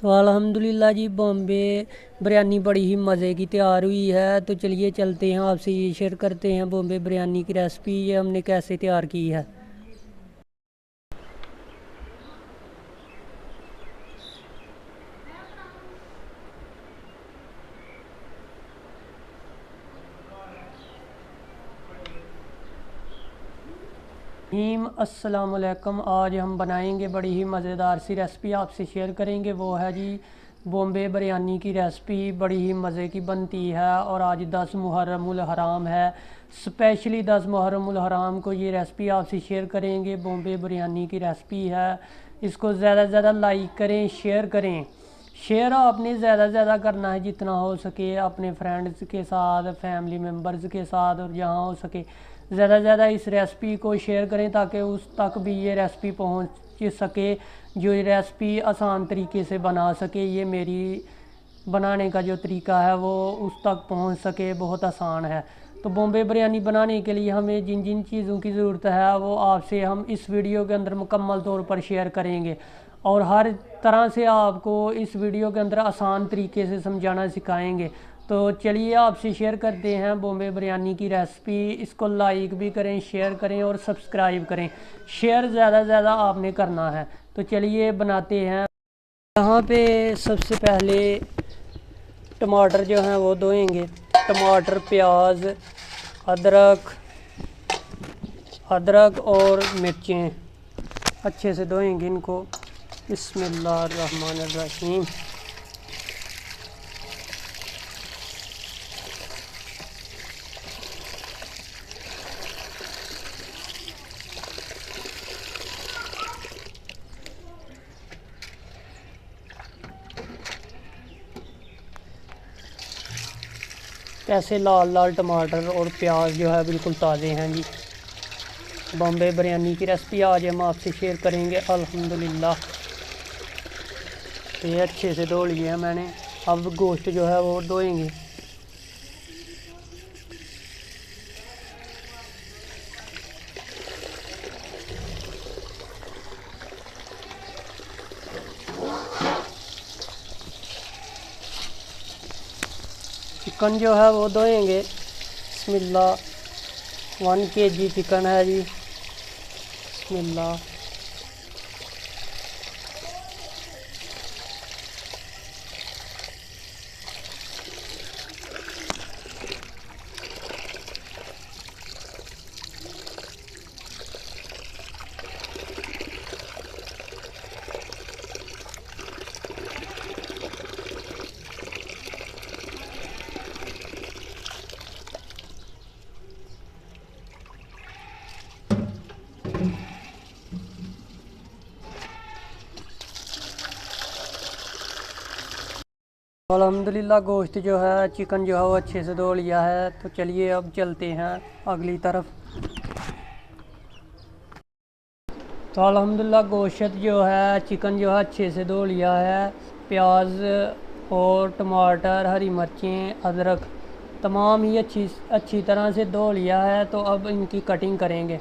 तो अल्हम्दुलिल्लाह जी बॉम्बे बिरयानी बड़ी ही मज़े की तैयार हुई है। तो चलिए चलते हैं, आपसे ये शेयर करते हैं बॉम्बे बिरयानी की रेसिपी, ये हमने कैसे तैयार की है। अस्सलाम वालेकुम। आज हम बनाएंगे बड़ी ही मज़ेदार सी रेसिपी, आपसे शेयर करेंगे। वो है जी बॉम्बे बिरयानी की रेसिपी, बड़ी ही मज़े की बनती है। और आज 10 मुहर्रमुल हराम है, स्पेशली 10 मुहर्रमुल हराम को ये रेसिपी आपसे शेयर करेंगे। बॉम्बे बिरयानी की रेसिपी है, इसको ज़्यादा से ज़्यादा लाइक करें, शेयर करें। शेयर आपने ज़्यादा से ज़्यादा करना है, जितना हो सके अपने फ्रेंड्स के साथ, फैमिली मेम्बर्स के साथ, और जहाँ हो सके ज़्यादा से ज़्यादा इस रेसिपी को शेयर करें ताकि उस तक भी ये रेसिपी पहुंच सके, जो ये रेसिपी आसान तरीके से बना सके। ये मेरी बनाने का जो तरीका है वो उस तक पहुंच सके, बहुत आसान है। तो बॉम्बे बिरयानी बनाने के लिए हमें जिन जिन चीज़ों की ज़रूरत है वो आपसे हम इस वीडियो के अंदर मुकम्मल तौर पर शेयर करेंगे, और हर तरह से आपको इस वीडियो के अंदर आसान तरीके से समझाना सिखाएंगे। तो चलिए आपसे शेयर करते हैं बॉम्बे बिरयानी की रेसिपी। इसको लाइक भी करें, शेयर करें और सब्सक्राइब करें। शेयर ज़्यादा से ज़्यादा आपने करना है। तो चलिए बनाते हैं। यहाँ पे सबसे पहले टमाटर जो हैं वो धोएंगे। टमाटर, प्याज, अदरक अदरक और मिर्चें अच्छे से धोएंगे इनको। बिस्मिल्लाहिर्रहमानिर्रहीम। कैसे लाल लाल टमाटर और प्याज जो है बिल्कुल ताज़े हैं जी। बॉम्बे बिरयानी की रेसिपी आज हम आपसे शेयर करेंगे अल्हम्दुलिल्लाह। ये अच्छे से धो लिए हैं मैंने। अब गोश्त जो है वो धोएंगे। चिकन जो है वो धोएंगे। बिस्मिल्लाह। 1 kg चिकन है जी। बिस्मिल्लाह। अल्हम्दुलिल्लाह गोश्त जो है, चिकन जो है वो अच्छे से धो लिया है। तो चलिए अब चलते हैं अगली तरफ। तो अल्हम्दुलिल्लाह गोश्त जो है, चिकन जो है अच्छे से धो लिया है। प्याज और टमाटर, हरी मिर्चें, अदरक तमाम ही अच्छी तरह से धो लिया है। तो अब इनकी कटिंग करेंगे।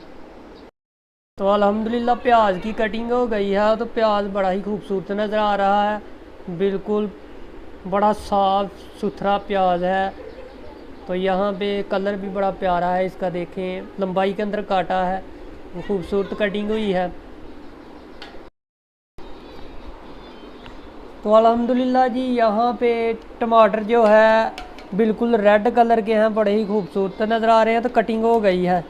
तो अल्हम्दुलिल्लाह प्याज की कटिंग हो गई है। तो प्याज बड़ा ही खूबसूरत नज़र आ रहा है, बिल्कुल बड़ा साफ़ सुथरा प्याज है। तो यहाँ पे कलर भी बड़ा प्यारा है इसका, देखें लंबाई के अंदर काटा है, खूबसूरत कटिंग हुई है। तो अल्हम्दुलिल्लाह जी यहाँ पे टमाटर जो है बिल्कुल रेड कलर के हैं, बड़े ही खूबसूरत नज़र आ रहे हैं। तो कटिंग हो गई है।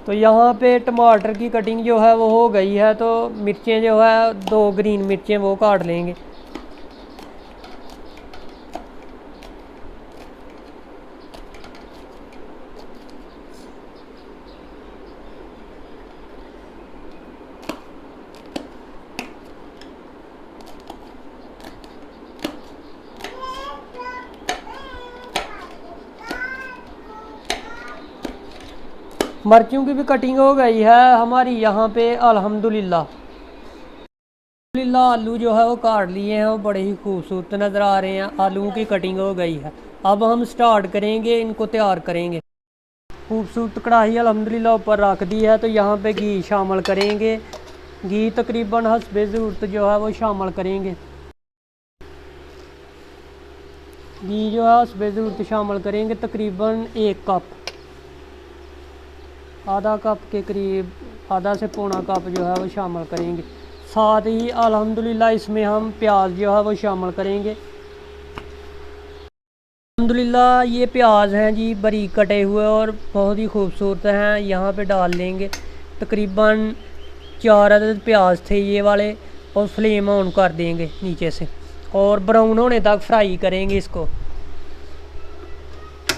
तो यहाँ पे टमाटर की कटिंग जो है वो हो गई है। तो मिर्चें जो है 2 ग्रीन मिर्चें वो काट लेंगे। मिर्चों की भी कटिंग हो गई है हमारी यहाँ पे अल्हम्दुलिल्लाह। आलू जो है वो काट लिए हैं, वो बड़े ही खूबसूरत नज़र आ रहे हैं। आलूओं की कटिंग हो गई है। अब हम स्टार्ट करेंगे, इनको तैयार करेंगे। खूबसूरत कढ़ाई अल्हम्दुलिल्लाह ऊपर रख दी है। तो यहाँ पे घी शामिल करेंगे। घी तकरीबन हस्बे ज़रूरत जो है वो शामिल करेंगे। घी जो है हस्बे ज़रूरत शामिल करेंगे, तकरीबन 1 कप, आधा कप के करीब, आधा से पौना कप जो है वो शामिल करेंगे। साथ ही अल्हम्दुलिल्लाह इसमें हम प्याज जो है वो शामिल करेंगे। अल्हम्दुलिल्लाह ये प्याज हैं जी बारीक कटे हुए और बहुत ही खूबसूरत हैं। यहाँ पे डाल लेंगे। तकरीबन 4 अदद प्याज थे ये वाले, और फ्लेम ऑन कर देंगे नीचे से और ब्राउन होने तक फ्राई करेंगे इसको।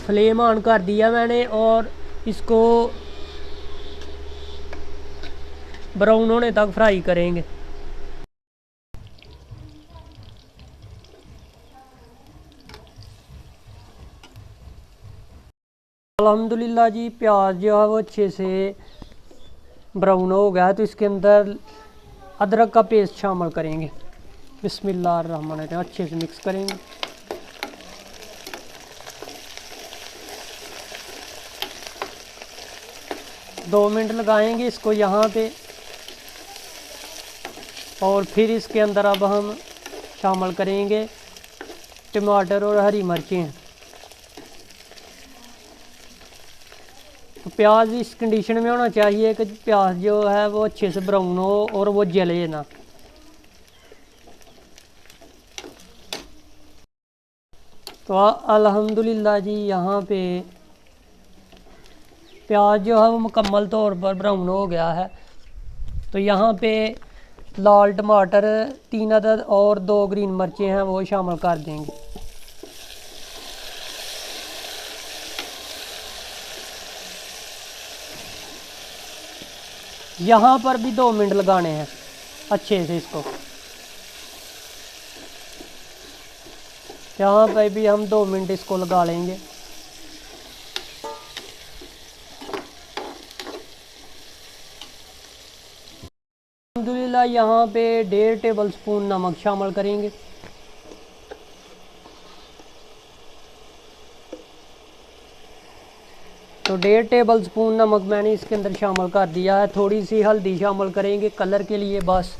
फ्लेम ऑन कर दिया मैंने और इसको ब्राउन होने तक फ्राई करेंगे। अल्हम्दुलिल्लाह जी प्याज जो है वो अच्छे से ब्राउन हो गया है। तो इसके अंदर अदरक का पेस्ट शामिल करेंगे। बिस्मिल्लाहिर्रहमानिर्रहीम, अच्छे से मिक्स करेंगे। दो मिनट लगाएंगे इसको यहाँ पे, और फिर इसके अंदर अब हम शामिल करेंगे टमाटर और हरी मिर्चें। तो प्याज इस कंडीशन में होना चाहिए कि प्याज जो है वो अच्छे से ब्राउन हो और वो जले ना। तो अल्हम्दुलिल्लाह जी यहाँ पे प्याज जो है वो मुकम्मल तौर पर ब्राउन हो गया है। तो यहाँ पे लाल टमाटर 3 अदद और 2 ग्रीन मिर्चें हैं वो शामिल कर देंगे। यहाँ पर भी 2 मिनट लगाने हैं अच्छे से इसको। यहाँ पर भी हम 2 मिनट इसको लगा लेंगे। अल्हम्दुलिल्लाह यहाँ पे 1.5 टेबल स्पून नमक शामिल करेंगे। तो 1.5 टेबल स्पून नमक मैंने इसके अंदर शामिल कर दिया है। थोड़ी सी हल्दी शामिल करेंगे कलर के लिए बस।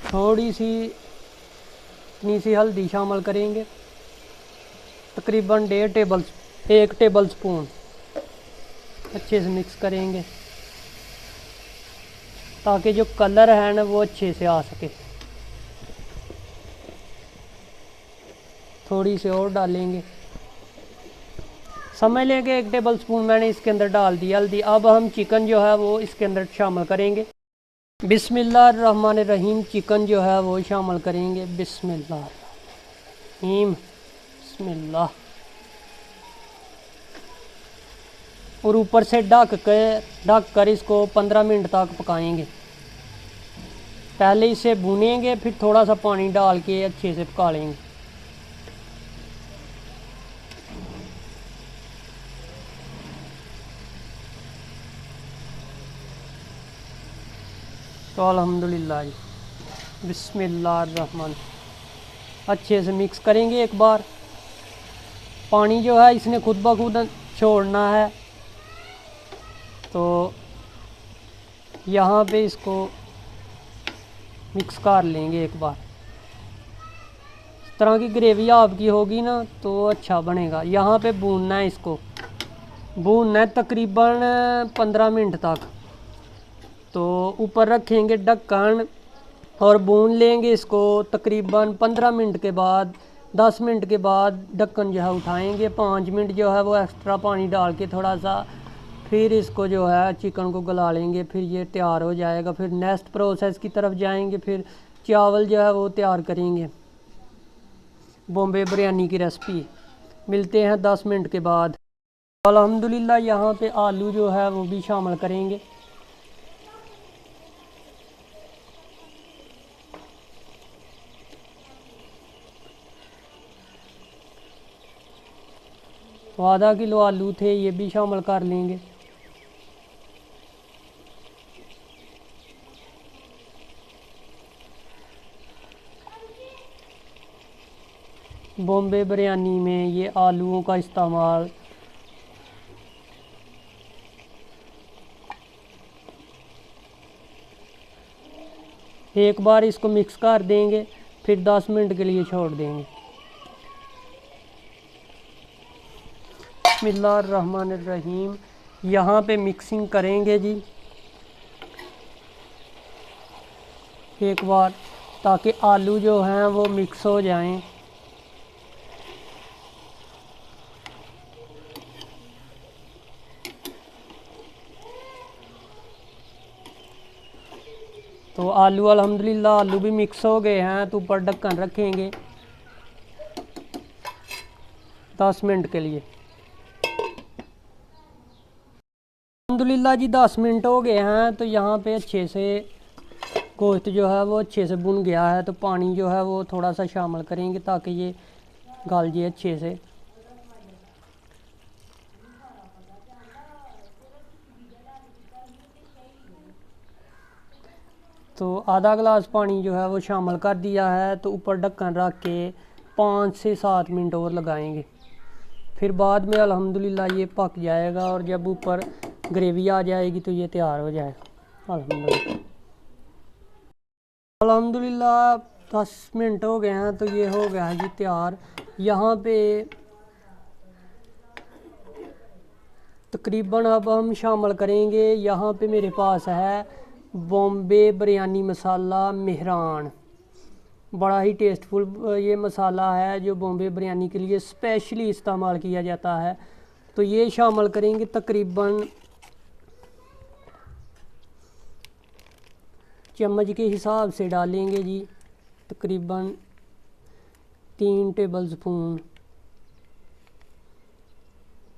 थोड़ी सी इतनी सी हल्दी शामिल करेंगे, तकरीबन 1 टेबल स्पून। अच्छे से मिक्स करेंगे ताकि जो कलर है ना वो अच्छे से आ सके। थोड़ी सी और डालेंगे, समझ लेंगे 1 टेबल स्पून मैंने इसके अंदर डाल दी हल्दी। अब हम चिकन जो है वो इसके अंदर शामिल करेंगे। बिस्मिल्लाहिर्रहमानिर्रहीम, चिकन जो है वो शामिल करेंगे। बिस्मिल्लाहिर्रहमानिर्रहीम, बिस्मिल्लाह। और ऊपर से ढक कर इसको 15 मिनट तक पकाएंगे। पहले इसे भूनेंगे, फिर थोड़ा सा पानी डाल के अच्छे से पका लेंगे। तो अल्हम्दुलिल्लाह जी, बिस्मिल्लाहिर्रहमान, अच्छे से मिक्स करेंगे एक बार। पानी जो है इसने खुद ब खुद छोड़ना है। तो यहाँ पे इसको मिक्स कर लेंगे एक बार। इस तरह की ग्रेवी आपकी होगी ना तो अच्छा बनेगा। यहाँ पे भूनना है, इसको भूनना है तकरीबन 15 मिनट तक। तो ऊपर रखेंगे ढक्कन और भून लेंगे इसको। तकरीबन 15 मिनट के बाद, 10 मिनट के बाद ढक्कन जो है उठाएंगे। 5 मिनट जो है वो एक्स्ट्रा पानी डाल के थोड़ा सा, फिर इसको जो है चिकन को गला लेंगे। फिर ये तैयार हो जाएगा। फिर नेक्स्ट प्रोसेस की तरफ जाएंगे। फिर चावल जो है वो तैयार करेंगे। बॉम्बे बिरयानी की रेसिपी। मिलते हैं 10 मिनट के बाद। अल्हम्दुलिल्लाह यहाँ पे आलू जो है वो भी शामिल करेंगे। तो आधा किलो आलू थे, ये भी शामिल कर लेंगे। बॉम्बे बिरयानी में ये आलूओं का इस्तेमाल एक बार इसको मिक्स कर देंगे, फिर 10 मिनट के लिए छोड़ देंगे। बिस्मिल्लाहिर्रहमानिर्रहीम। यहाँ पे मिक्सिंग करेंगे जी एक बार, ताकि आलू जो हैं वो मिक्स हो जाएं। तो आलू अल्हम्दुलिल्लाह आलू भी मिक्स हो गए हैं। तो ऊपर ढक्कन रखेंगे 10 मिनट के लिए। अल्हम्दुलिल्लाह जी 10 मिनट हो गए हैं। तो यहाँ पे अच्छे से गोश्त जो है वो अच्छे से भुन गया है। तो पानी जो है वो थोड़ा सा शामिल करेंगे ताकि ये गल जाए अच्छे से। तो आधा गिलास पानी जो है वो शामिल कर दिया है। तो ऊपर ढक्कन रख के 5 से 7 मिनट और लगाएंगे। फिर बाद में अल्हम्दुलिल्लाह ये पक जाएगा और जब ऊपर ग्रेवी आ जाएगी तो ये तैयार हो जाएगा अल्हम्दुलिल्लाह। अल्हम्दुलिल्लाह 10 मिनट हो गए हैं। तो ये हो गया है जी तैयार। यहाँ पे तकरीबन अब हम शामिल करेंगे, यहाँ पे मेरे पास है बॉम्बे बिरयानी मसाला मेहरान। बड़ा ही टेस्टफुल ये मसाला है जो बॉम्बे बिरयानी के लिए स्पेशली इस्तेमाल किया जाता है। तो ये शामिल करेंगे, तकरीबन चम्मच के हिसाब से डालेंगे जी, तकरीबन 3 टेबल स्पून।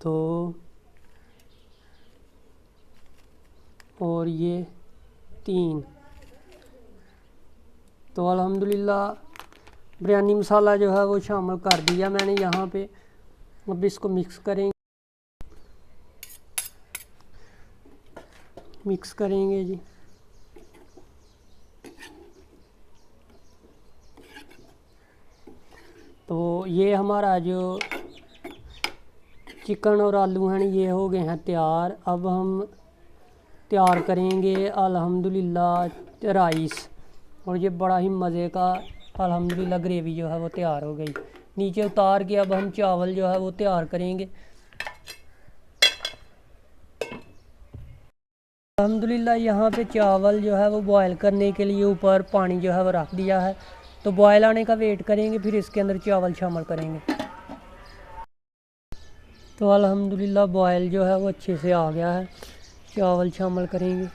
तो और ये 3। तो अल्हम्दुलिल्लाह बिरयानी मसाला जो है वो शामिल कर दिया मैंने यहाँ पे। अब इसको मिक्स करेंगे जी। तो ये हमारा जो चिकन और आलू हैं ये हो गए हैं तैयार। अब हम तैयार करेंगे अल्हम्दुलिल्लाह राइस। और ये बड़ा ही मज़े का अल्हम्दुलिल्लाह ग्रेवी जो है वो तैयार हो गई। नीचे उतार के अब हम चावल जो है वो तैयार करेंगे। अल्हम्दुलिल्लाह यहाँ पे चावल जो है वो बॉयल करने के लिए ऊपर पानी जो है वो रख दिया है। तो बॉयल आने का वेट करेंगे, फिर इसके अंदर चावल शामिल करेंगे। तो अल्हम्दुलिल्लाह बॉयल जो है वो अच्छे से आ गया है। चावल शामिल करेंगे।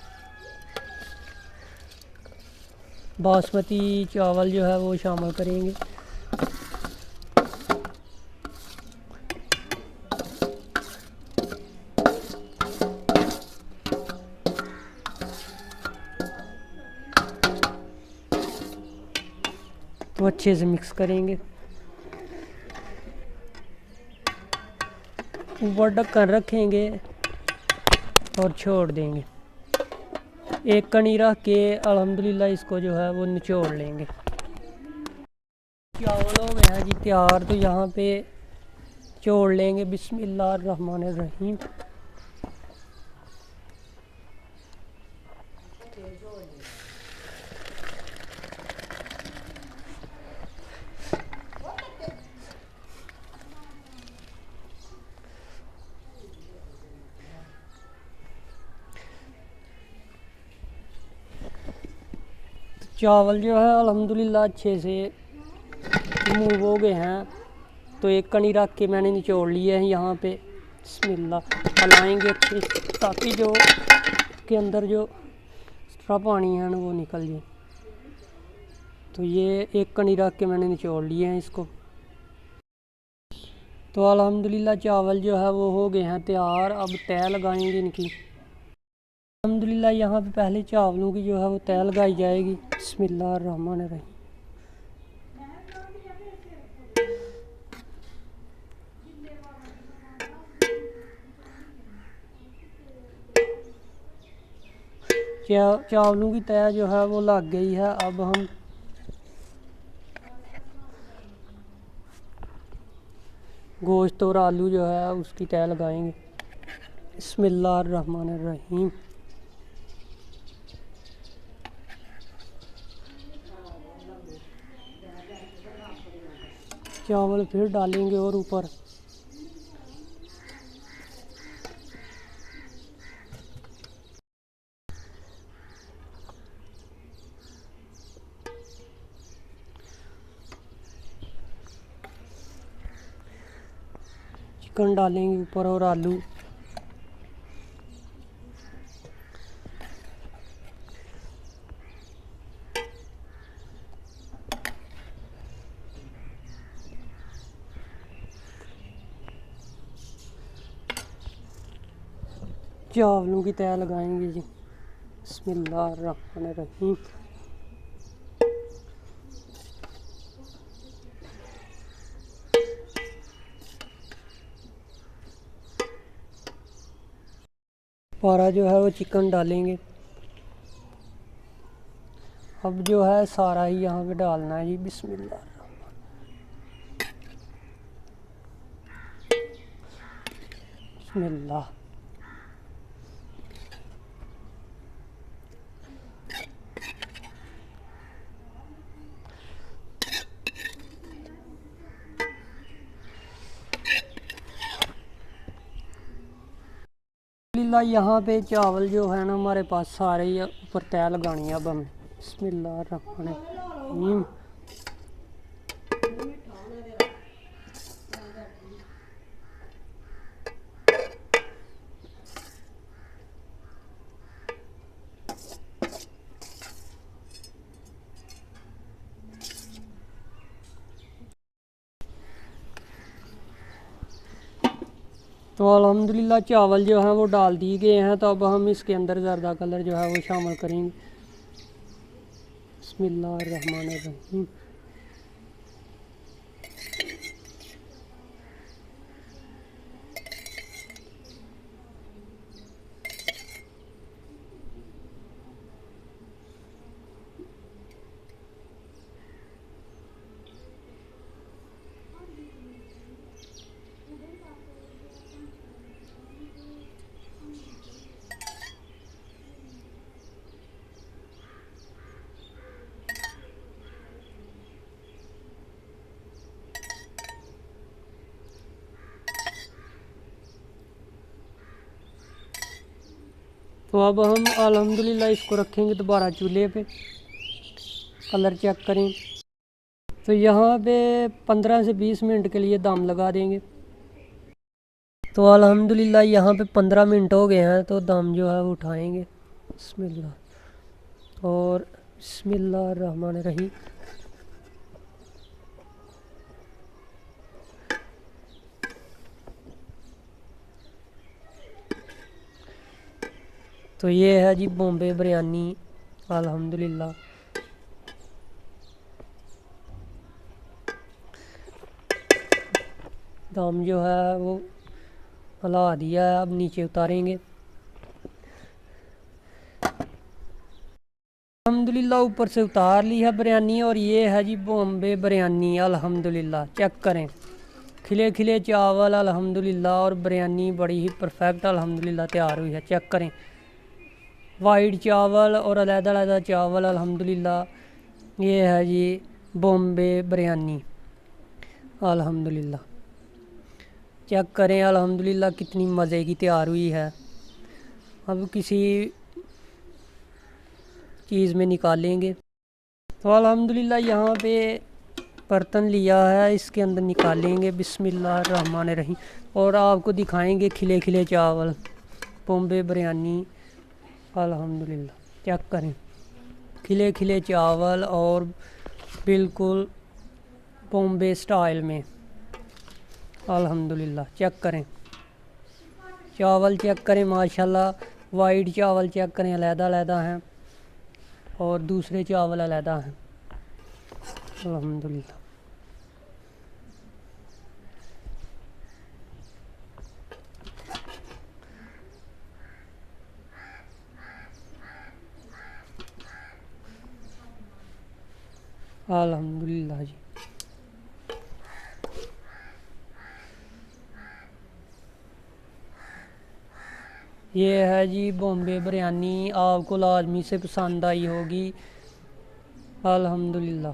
बासमती चावल जो है वो शामिल करेंगे। तो अच्छे से मिक्स करेंगे। ऊपर ढक्कन रखेंगे और छोड़ देंगे। एक कनी रख के अल्हम्दुलिल्लाह इसको जो है वो निचोड़ लेंगे। चावल हो गए हैं जी तैयार। तो यहाँ पे छोड़ लेंगे। बिस्मिल्लाहिर्रहमानिर्रहीम। चावल जो है अल्हम्दुलिल्लाह अच्छे से मूव हो गए हैं। तो एक कनी रख के मैंने निचोड़ लिए हैं यहाँ पे। बिस्मिल्लाह हलाएंगे अच्छे ताकि जो के अंदर जो एक्स्ट्रा पानी है ना वो निकल जाए। तो ये एक कनी रख के मैंने निचोड़ लिए हैं इसको। तो अल्हम्दुलिल्लाह चावल जो है वो हो गए हैं तैयार। अब तय लगाएंगे इनकी। अल्हम्दुलिल्लाह यहाँ पे पहले चावलों की जो है वो तय लगाई जाएगी। बिस्मिल्लाहिर्रहमानिर्रहीम। चावलों की तय जो है वो लग गई है। अब हम गोश्त और आलू जो है उसकी तह लगाएंगे। बिस्मिल्लाहिर्रहमानिर्रहीम। चावल फिर डालेंगे और ऊपर चिकन डालेंगे ऊपर और आलू। चावलों की तह लगाएंगे जी। बिस्मिल्लाहिर्रहमानिर्रहीम। पारा जो है वो चिकन डालेंगे। अब जो है सारा ही यहाँ पे डालना है जी। बिस्मिल्लाह। बिस्मिल्लाह। यहाँ पे चावल जो है ना हमारे पास सारे ही ऊपर तह लगानी है अब हमें। बिस्मिल्लाहिर्रहमानिर्रहीम। तो अल्हम्दुलिल्लाह चावल जो हैं वो डाल दिए गए हैं। तो अब हम इसके अंदर ज़र्दा कलर जो है वो शामिल करेंगे। बिस्मिल्लाहिर्रहमानिर्रहीम। तो अब हम अल्हम्दुलिल्लाह इसको रखेंगे दोबारा चूल्हे पे। कलर चेक करें। तो यहाँ पे 15 से 20 मिनट के लिए दम लगा देंगे। तो अल्हम्दुलिल्लाह यहाँ पे 15 मिनट हो गए हैं। तो दम जो है वो उठाएंगे। बिस्मिल्लाह और बिस्मिल्लाहिर्रहमानिर्रहीम। तो ये है जी बॉम्बे बिरयानी अल्हम्दुलिल्लाह। दम जो है वो हिला दिया है। अब नीचे उतारेंगे। अल्हम्दुलिल्लाह ऊपर से उतार ली है बिरयानी। और ये है जी बॉम्बे बिरयानी अल्हम्दुलिल्लाह। चेक करें खिले खिले चावल अल्हम्दुलिल्लाह और बिरयानी बड़ी ही परफेक्ट अल्हम्दुलिल्लाह तैयार हुई है। चेक करें वाइट चावल और अलग-अलग चावल अल्हम्दुलिल्लाह। ये है जी बॉम्बे बिरयानी अल्हम्दुलिल्लाह। चेक करें अल्हम्दुलिल्लाह कितनी मज़े की तैयार हुई है। अब किसी चीज़ में निकालेंगे। तो अल्हम्दुलिल्लाह यहाँ पे बर्तन लिया है इसके अंदर निकालेंगे। बिस्मिल्लाहिर्रहमानिर्रहीम। और आपको दिखाएंगे खिले खिले चावल बॉम्बे बिरयानी अल्हम्दुलिल्लाह। चेक करें खिले खिले चावल और बिल्कुल बॉम्बे स्टाइल में अल्हम्दुलिल्लाह। चेक करें चावल चेक करें माशाल्लाह। वाइट चावल चेक करें अलग-अलग हैं और दूसरे चावल अलग हैं अल्हम्दुलिल्लाह। अल्हम्दुलिल्लाह जी। ये है जी बॉम्बे बिरयानी, आपको लाजमी से पसंद आई होगी अल्हम्दुलिल्लाह।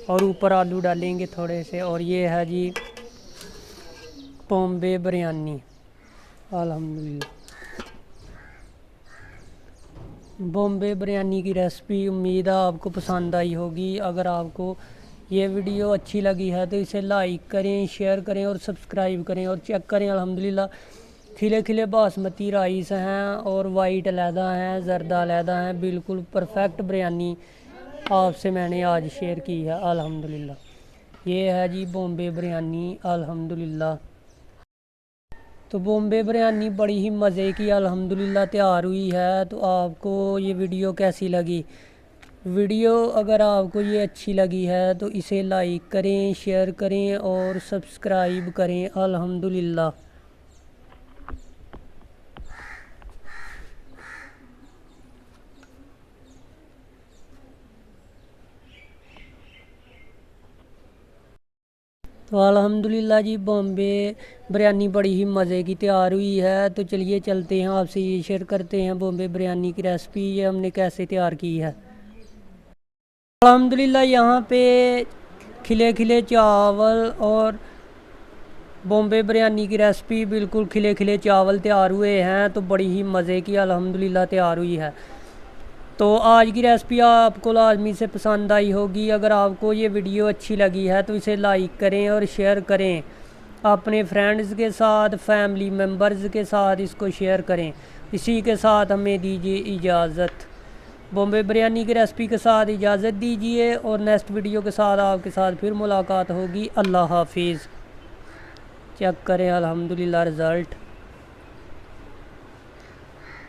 और ऊपर आलू डालेंगे थोड़े से। और ये है जी बॉम्बे बिरयानी अल्हम्दुलिल्लाह। बॉम्बे बिरयानी की रेसिपी उम्मीद है आपको पसंद आई होगी। अगर आपको ये वीडियो अच्छी लगी है तो इसे लाइक करें, शेयर करें और सब्सक्राइब करें। और चेक करें अल्हम्दुलिल्लाह खिले खिले बासमती राइस हैं और वाइट अलहदा हैं, जर्दा अलहदा हैं। बिल्कुल परफेक्ट बिरयानी आपसे मैंने आज शेयर की है अल्हम्दुलिल्लाह। ये है जी बॉम्बे बिरयानी अल्हम्दुलिल्लाह। तो बॉम्बे बिरयानी बड़ी ही मज़े की अल्हम्दुलिल्लाह तैयार हुई है। तो आपको ये वीडियो कैसी लगी? वीडियो अगर आपको ये अच्छी लगी है तो इसे लाइक करें, शेयर करें और सब्सक्राइब करें अल्हम्दुलिल्लाह। तो अल्हम्दुलिल्लाह जी बॉम्बे बिरयानी बड़ी ही मज़े की तैयार हुई है। तो चलिए चलते हैं, आपसे ये शेयर करते हैं बॉम्बे बिरयानी की रेसिपी ये हमने कैसे तैयार की है। अल्हम्दुलिल्लाह यहाँ पे खिले खिले चावल और बॉम्बे बिरयानी की रेसिपी बिल्कुल खिले खिले चावल तैयार हुए हैं। तो बड़ी ही मज़े की अल्हम्दुलिल्लाह तैयार हुई है। तो आज की रेसिपी आपको लाजमी से पसंद आई होगी। अगर आपको ये वीडियो अच्छी लगी है तो इसे लाइक करें और शेयर करें अपने फ्रेंड्स के साथ, फैमिली मेम्बर्स के साथ इसको शेयर करें। इसी के साथ हमें दीजिए इजाज़त। बॉम्बे बिरयानी की रेसिपी के साथ इजाज़त दीजिए और नेक्स्ट वीडियो के साथ आपके साथ फिर मुलाकात होगी। अल्लाह हाफिज़। चेक करें अल्हम्दुलिल्लाह रिज़ल्ट।